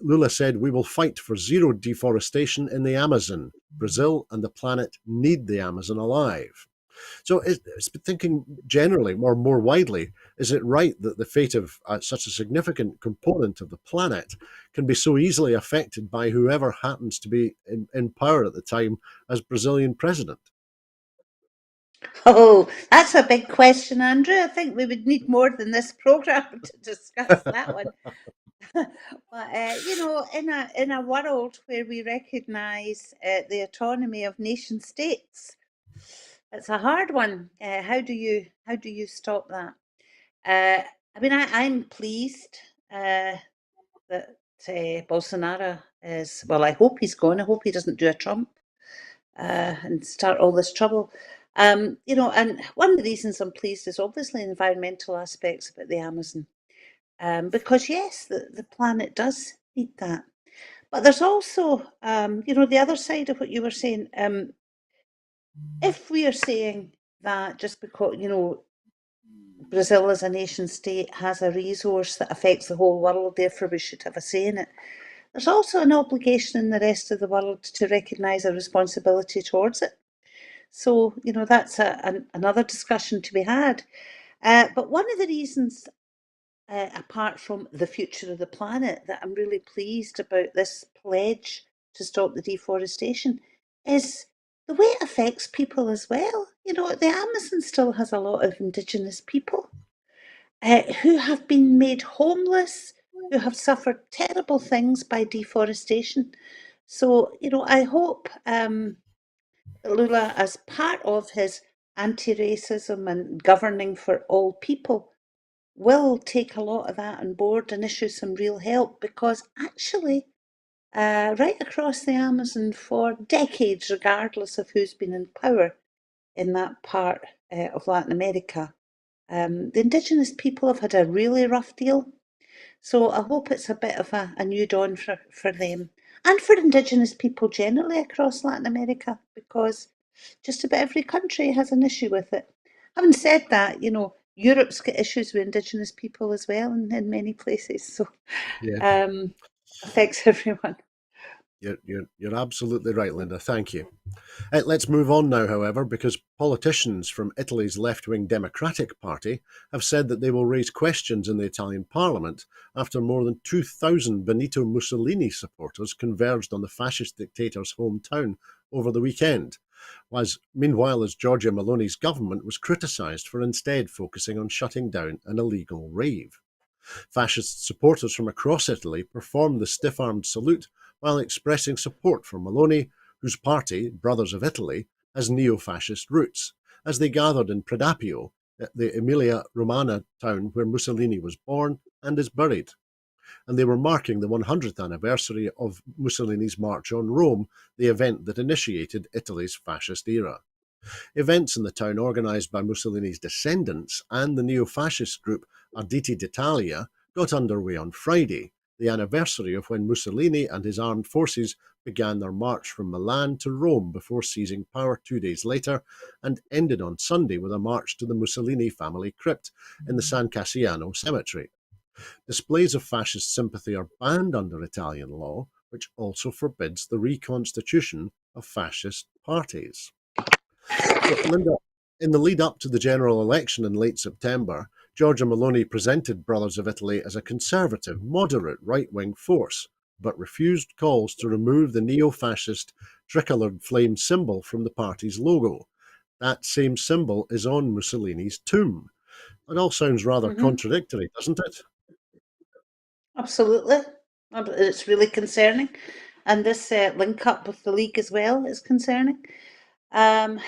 Lula said, "We will fight for zero deforestation in the Amazon. Brazil and the planet need the Amazon alive." So, thinking generally, more widely, is it right that the fate of such a significant component of the planet can be so easily affected by whoever happens to be in power at the time as Brazilian president? Oh, that's a big question, Andrew. I think we would need more than this program to discuss that one. But in a world where we recognise the autonomy of nation states, it's a hard one. How do you stop that? I mean, I'm pleased that Bolsonaro is. Well, I hope he's gone. I hope he doesn't do a Trump and start all this trouble. And one of the reasons I'm pleased is obviously environmental aspects about the Amazon. Because yes, the planet does need that. But there's also, the other side of what you were saying. If we are saying that just because, Brazil as a nation state has a resource that affects the whole world, therefore we should have a say in it, there's also an obligation in the rest of the world to recognise a responsibility towards it. So, that's another discussion to be had. But one of the reasons apart from the future of the planet, that I'm really pleased about this pledge to stop the deforestation is the way it affects people as well. The Amazon still has a lot of indigenous people who have been made homeless, who have suffered terrible things by deforestation. So, I hope Lula, as part of his anti racism and governing for all people, will take a lot of that on board and issue some real help because actually, right across the Amazon for decades, regardless of who's been in power in that part of Latin America, the indigenous people have had a really rough deal. So I hope it's a bit of a new dawn for them and for indigenous people generally across Latin America because just about every country has an issue with it. Having said that, Europe's got issues with indigenous people as well in many places, so Yeah, um, affects everyone. you're absolutely right, Linda. Thank you. Let's move on now, however, because politicians from Italy's left-wing Democratic Party have said that they will raise questions in the Italian Parliament after more than 2,000 Benito Mussolini supporters converged on the fascist dictator's hometown over the weekend. Meanwhile, as Giorgia Meloni's government was criticised for instead focusing on shutting down an illegal rave. Fascist supporters from across Italy performed the stiff-armed salute while expressing support for Meloni, whose party, Brothers of Italy, has neo-fascist roots, as they gathered in Predappio, the Emilia-Romagna town where Mussolini was born and is buried. And they were marking the 100th anniversary of Mussolini's March on Rome, the event that initiated Italy's fascist era. Events in the town organised by Mussolini's descendants and the neo-fascist group Arditi d'Italia got underway on Friday, the anniversary of when Mussolini and his armed forces began their march from Milan to Rome before seizing power 2 days later, and ended on Sunday with a march to the Mussolini family crypt in the San Cassiano cemetery. Displays of fascist sympathy are banned under Italian law, which also forbids the reconstitution of fascist parties. So, Linda, in the lead up to the general election in late September, Giorgia Meloni presented Brothers of Italy as a conservative, moderate right wing force, but refused calls to remove the neo fascist tricoloured flame symbol from the party's logo. That same symbol is on Mussolini's tomb. It all sounds rather Mhm. contradictory, doesn't it? Absolutely. It's really concerning. And this link up with the league as well is concerning. Um,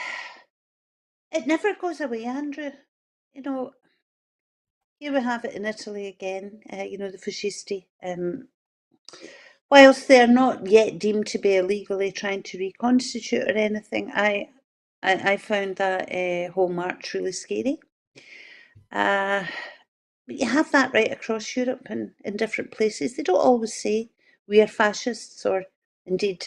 it never goes away, Andrew. You know, here we have it in Italy again, the fascisti. Whilst they're not yet deemed to be illegally trying to reconstitute or anything, I found that whole march really scary. Uh, But you have that right across Europe and in different places. They don't always say we are fascists or indeed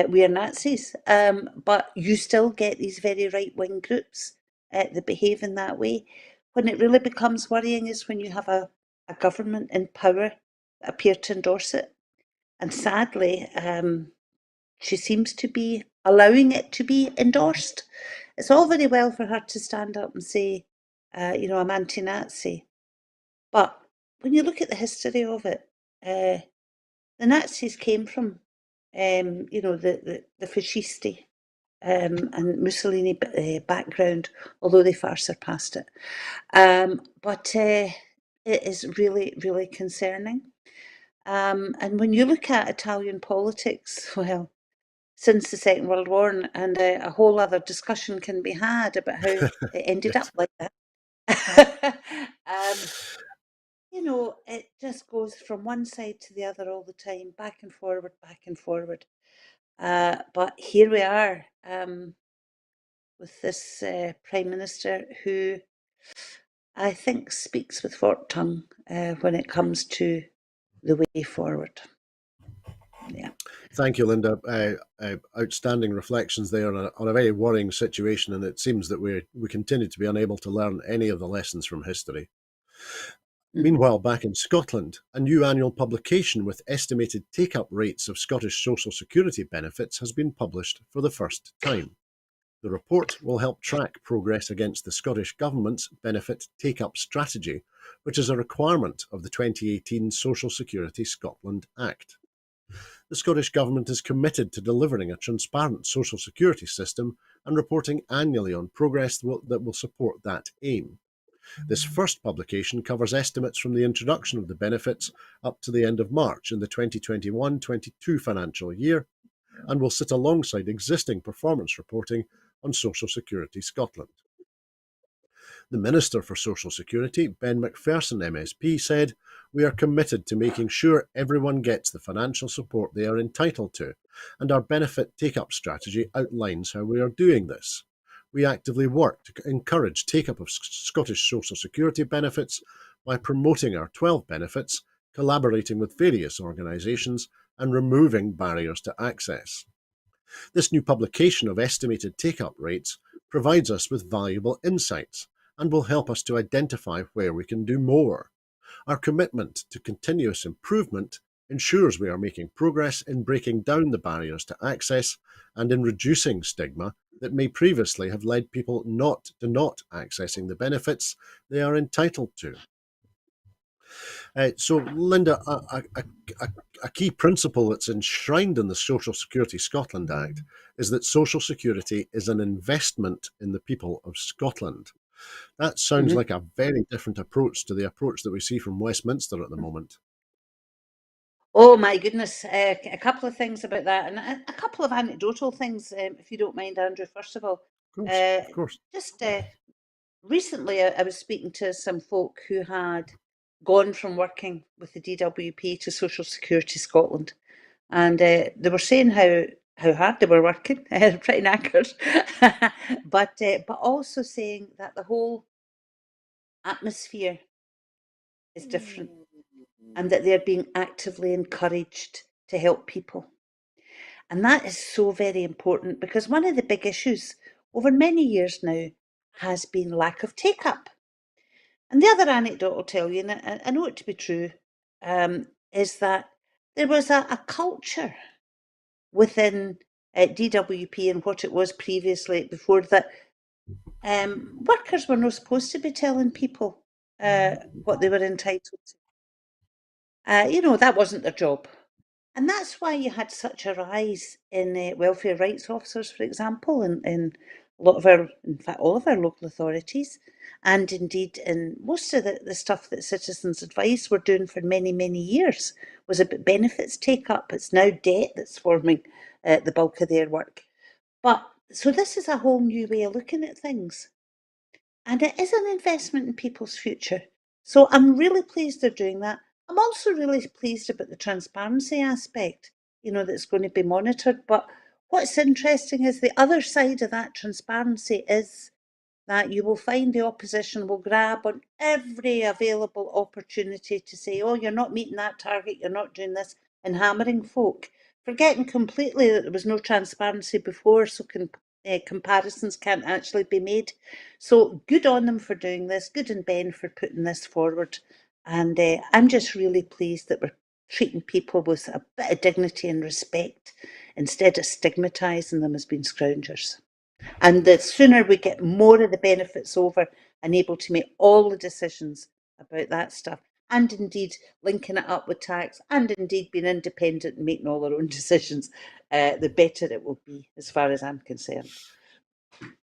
we are Nazis, but you still get these very right wing groups that behave in that way. When it really becomes worrying is when you have a government in power that appear to endorse it. And sadly, she seems to be allowing it to be endorsed. It's all very well for her to stand up and say, I'm anti Nazi. But when you look at the history of it, the Nazis came from, the fascisti and Mussolini background, although they far surpassed it. But it is really, really concerning. And when you look at Italian politics, well, since the Second World War, and a whole other discussion can be had about how it ended up Yes. like that. um, it just goes from one side to the other all the time, back and forward, back and forward. But here we are with this Prime Minister who I think speaks with forked tongue when it comes to the way forward. Yeah. Thank you, Linda. Outstanding reflections there on a very worrying situation, and it seems that we continue to be unable to learn any of the lessons from history. Mhm. Meanwhile, back in Scotland, a new annual publication with estimated take-up rates of Scottish social security benefits has been published for the first time. The report will help track progress against the Scottish Government's benefit take-up strategy, which is a requirement of the 2018 Social Security Scotland Act. The Scottish Government is committed to delivering a transparent social security system and reporting annually on progress that will support that aim. This first publication covers estimates from the introduction of the benefits up to the end of March in the 2021-22 financial year, and will sit alongside existing performance reporting on Social Security Scotland. The Minister for Social Security, Ben McPherson MSP, said, "We are committed to making sure everyone gets the financial support they are entitled to, and our benefit take-up strategy outlines how we are doing this. We actively work to encourage take-up of Scottish social security benefits by promoting our 12 benefits, collaborating with various organisations, and removing barriers to access." This new publication of estimated take-up rates provides us with valuable insights and will help us to identify where we can do more. Our commitment to continuous improvement ensures we are making progress in breaking down the barriers to access and in reducing stigma that may previously have led people not accessing the benefits they are entitled to. So, Linda, a key principle that's enshrined in the Social Security Scotland Act is that social security is an investment in the people of Scotland. That sounds Mhm. like a very different approach to the approach that we see from Westminster at the moment. Oh my goodness, a couple of things about that, and a couple of anecdotal things, if you don't mind, Andrew. First of all, Of course, uh, of course. just recently, I was speaking to some folk who had gone from working with the DWP to Social Security Scotland, and they were saying how hard they were working, pretty knackered, but also saying that the whole atmosphere is different. and that they're being actively encouraged to help people. And that is so very important because one of the big issues over many years now has been lack of take up. And the other anecdote I'll tell you, and I know it to be true, is that there was a culture within DWP and what it was previously before that workers were not supposed to be telling people what they were entitled to. That wasn't their job. And that's why you had such a rise in welfare rights officers, for example, in a lot of our, in fact, all of our local authorities, and indeed in most of the stuff that Citizens Advice were doing for many, many years was about benefits take up. It's now debt that's forming the bulk of their work. But so this is a whole new way of looking at things. And it is an investment in people's future. So I'm really pleased they're doing that. I'm also really pleased about the transparency aspect, that's going to be monitored. But what's interesting is the other side of that transparency is that you will find the opposition will grab on every available opportunity to say, oh, you're not meeting that target, you're not doing this, and hammering folk, forgetting completely that there was no transparency before, so comparisons can't actually be made. So good on them for doing this, good on Ben for putting this forward. And I'm just really pleased that we're treating people with a bit of dignity and respect instead of stigmatising them as being scroungers. And the sooner we get more of the benefits over and able to make all the decisions about that stuff, and indeed linking it up with tax, and indeed being independent and making all our own decisions, the better it will be, as far as I'm concerned.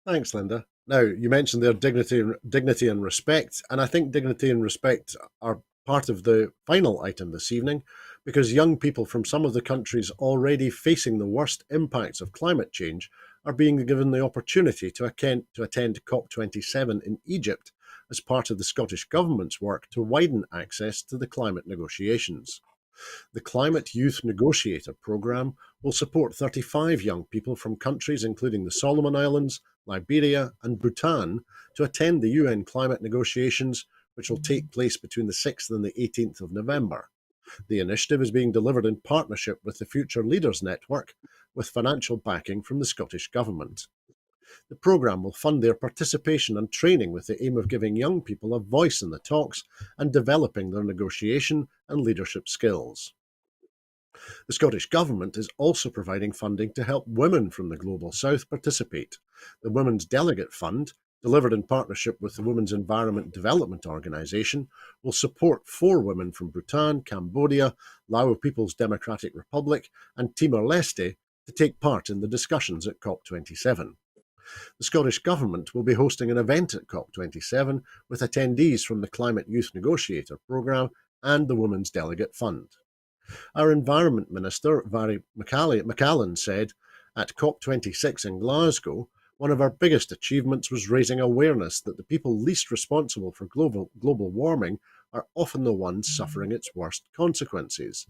Thanks, Linda. Now, you mentioned their dignity and respect, and I think dignity and respect are part of the final item this evening, because young people from some of the countries already facing the worst impacts of climate change are being given the opportunity to attend COP27 in Egypt as part of the Scottish Government's work to widen access to the climate negotiations. The Climate Youth Negotiator programme will support 35 young people from countries including the Solomon Islands, Liberia, and Bhutan to attend the UN climate negotiations, which will take place between the 6th and the 18th of November. The initiative is being delivered in partnership with the Future Leaders Network, with financial backing from the Scottish Government. The programme will fund their participation and training with the aim of giving young people a voice in the talks and developing their negotiation and leadership skills. The Scottish Government is also providing funding to help women from the Global South participate. The Women's Delegate Fund, delivered in partnership with the Women's Environment Development Organisation, will support 4 women from Bhutan, Cambodia, Lao People's Democratic Republic, and Timor-Leste to take part in the discussions at COP27. The Scottish Government will be hosting an event at COP27 with attendees from the Climate Youth Negotiator programme and the Women's Delegate Fund. Our Environment Minister, Vary McCallan, said, at COP26 in Glasgow, one of our biggest achievements was raising awareness that the people least responsible for global warming are often the ones suffering its worst consequences.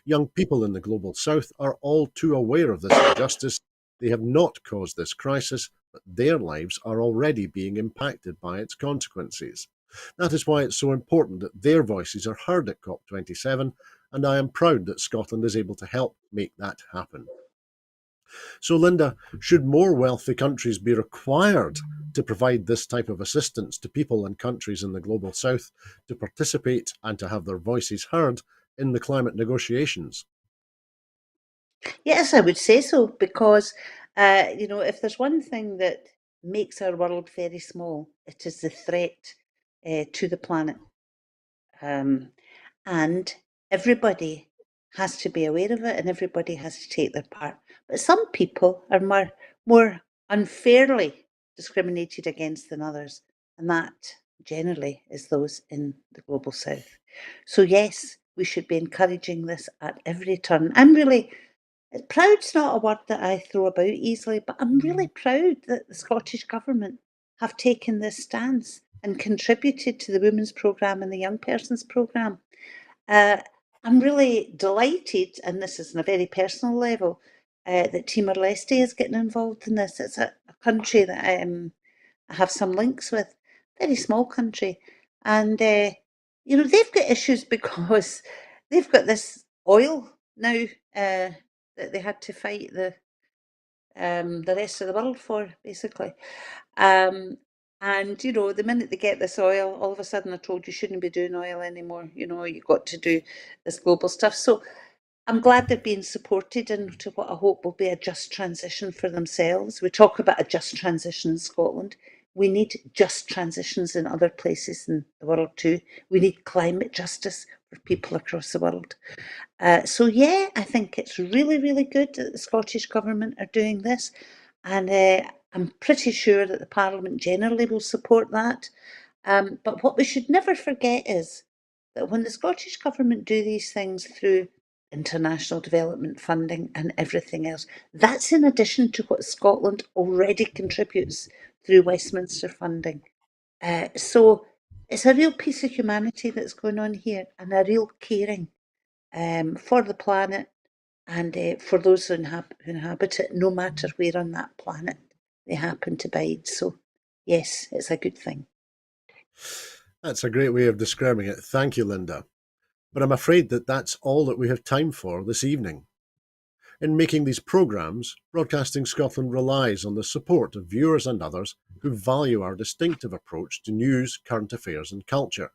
Young people in the Global South are all too aware of this injustice. They have not caused this crisis, but their lives are already being impacted by its consequences. That is why it's so important that their voices are heard at COP27, and I am proud that Scotland is able to help make that happen. So, Linda, should more wealthy countries be required to provide this type of assistance to people and countries in the Global South to participate and to have their voices heard in the climate negotiations? Yes, I would say so, because, if there's one thing that makes our world very small, it is the threat to the planet. Um, and everybody has to be aware of it and everybody has to take their part. But some people are more unfairly discriminated against than others, and that generally is those in the Global South. So, yes, we should be encouraging this at every turn. I'm really proud's not a word that I throw about easily, but I'm really proud that the Scottish Government have taken this stance and contributed to the Women's Programme and the Young Persons Programme. Uh, I'm really delighted, and this is on a very personal level, that Timor-Leste is getting involved in this. It's a country that I have some links with, very small country, and they've got issues because they've got this oil now that they had to fight the rest of the world for, basically. Um, and the minute they get this oil, all of a sudden they're told you shouldn't be doing oil anymore. You've got to do this global stuff. So I'm glad they're being supported into what I hope will be a just transition for themselves. We talk about a just transition in Scotland. We need just transitions in other places in the world too. We need climate justice for people across the world. So yeah, I think it's really, really good that the Scottish Government are doing this, and I'm pretty sure that the Parliament generally will support that. But what we should never forget is that when the Scottish Government do these things through international development funding and everything else, that's in addition to what Scotland already contributes through Westminster funding. So it's a real piece of humanity that's going on here, and a real caring for the planet and for those who inhabit it, no matter where on that planet they happen to bide. So, yes, it's a good thing. That's a great way of describing it. Thank you, Linda. But I'm afraid that that's all that we have time for this evening. In making these programmes, Broadcasting Scotland relies on the support of viewers and others who value our distinctive approach to news, current affairs and culture.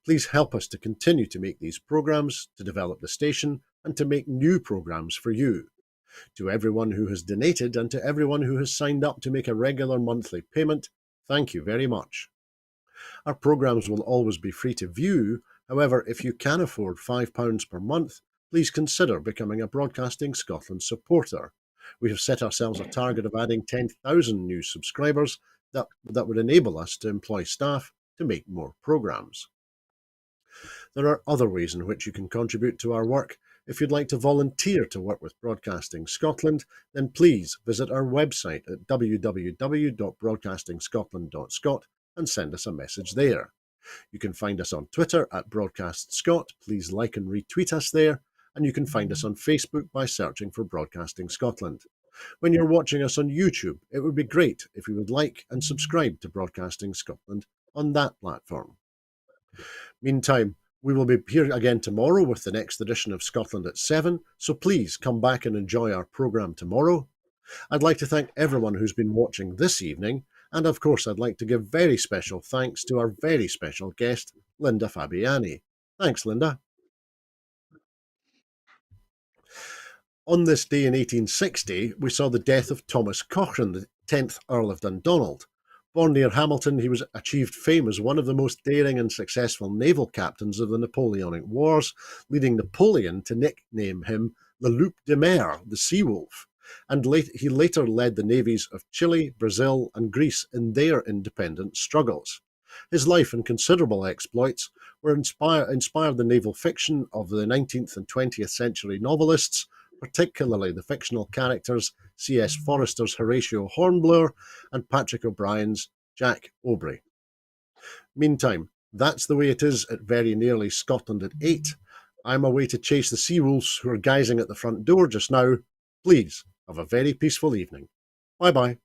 Please help us to continue to make these programmes, to develop the station, and to make new programmes for you. To everyone who has donated and to everyone who has signed up to make a regular monthly payment, thank you very much. Our programmes will always be free to view. However, if you can afford £5 per month, please consider becoming a Broadcasting Scotland supporter. We have set ourselves a target of adding 10,000 new subscribers that would enable us to employ staff to make more programmes. There are other ways in which you can contribute to our work. If you'd like to volunteer to work with Broadcasting Scotland, then please visit our website at www.broadcastingscotland.scot and send us a message there. You can find us on Twitter at BroadcastScot. Please like and retweet us there. And you can find us on Facebook by searching for Broadcasting Scotland. When you're watching us on YouTube, it would be great if you would like and subscribe to Broadcasting Scotland on that platform. Meantime, we will be here again tomorrow with the next edition of Scotland at 7, so please come back and enjoy our programme tomorrow. I'd like to thank everyone who's been watching this evening, and of course I'd like to give very special thanks to our very special guest, Linda Fabiani. Thanks, Linda. On this day in 1860, we saw the death of Thomas Cochrane, the 10th Earl of Dundonald. Born near Hamilton, he achieved fame as one of the most daring and successful naval captains of the Napoleonic Wars, leading Napoleon to nickname him the Loup de Mer, the Sea Wolf. And he later led the navies of Chile, Brazil, and Greece in their independence struggles. His life and considerable exploits inspired the naval fiction of the 19th and 20th century novelists, particularly the fictional characters C.S. Forrester's Horatio Hornblower and Patrick O'Brien's Jack Aubrey. Meantime, that's the way it is at very nearly Scotland at 8. I'm away to chase the sea wolves who are gazing at the front door just now. Please have a very peaceful evening. Bye-bye.